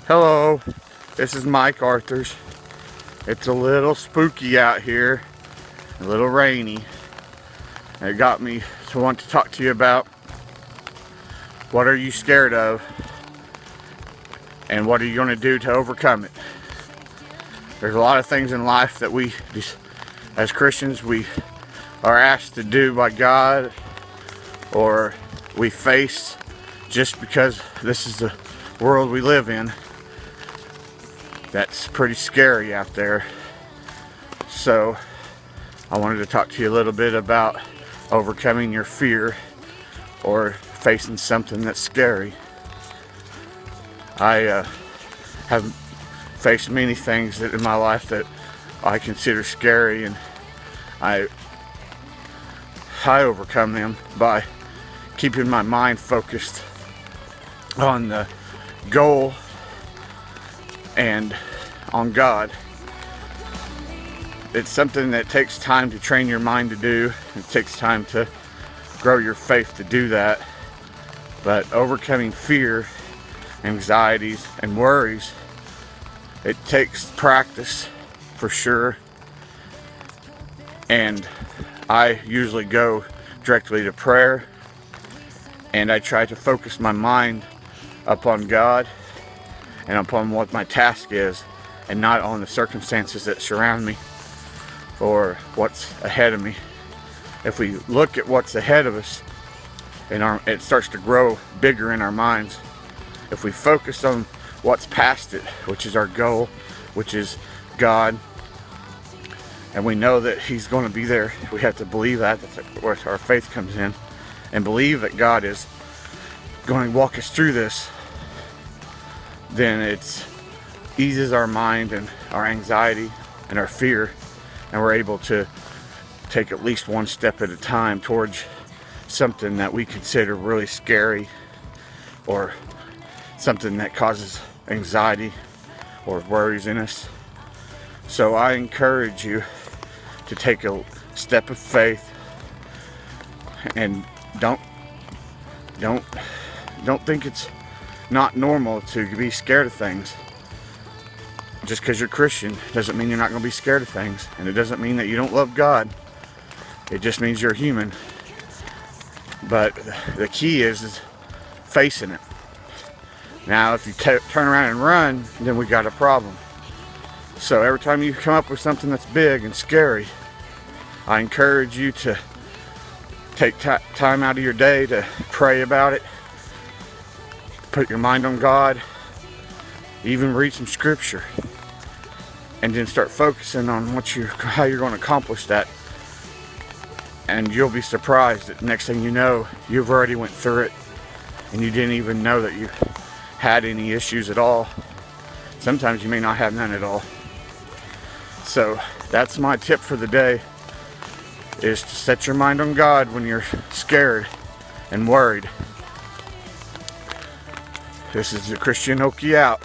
Hello, this is Mike Arthurs. It's a little spooky out here, a little rainy. It got me to want to talk to you about what are you scared of and what are you going to do to overcome it. There's a lot of things in life that we, as Christians, we are asked to do by God, or we face just because this is the world we live in. That's pretty scary out there. So I wanted to talk to you a little bit about overcoming your fear or facing something that's scary. I have faced many things in my life that I consider scary, and I overcome them by keeping my mind focused on the goal and on God. It's something that takes time to train your mind to do. It takes time to grow your faith to do that. But overcoming fear, anxieties, and worries, it takes practice for sure. And I usually go directly to prayer, and I try to focus my mind upon God and upon what my task is, and not on the circumstances that surround me or what's ahead of me. If we look at what's ahead of us, and it starts to grow bigger in our minds. If we focus on what's past it, which is our goal, which is God, and we know that He's going to be there, we have to believe that. That's where our faith comes in, and believe that God is going to walk us through this. Then it eases our mind and our anxiety and our fear, and we're able to take at least one step at a time towards something that we consider really scary, or something that causes anxiety or worries in us. So I encourage you to take a step of faith, and don't think it's not normal to be scared of things. Just because you're Christian doesn't mean you're not going to be scared of things, and it doesn't mean that you don't love God. It just means you're human. But the key is facing it. Now, if you turn around and run, then we got a problem. So every time you come up with something that's big and scary, I encourage you to take time out of your day to pray about it. Put your mind on God. Even read some scripture. And then start focusing on how you're going to accomplish that. And you'll be surprised that next thing you know, you've already went through it, and you didn't even know that you had any issues at all. Sometimes you may not have none at all. So that's my tip for the day, is to set your mind on God when you're scared and worried. This is the Christian Okie out.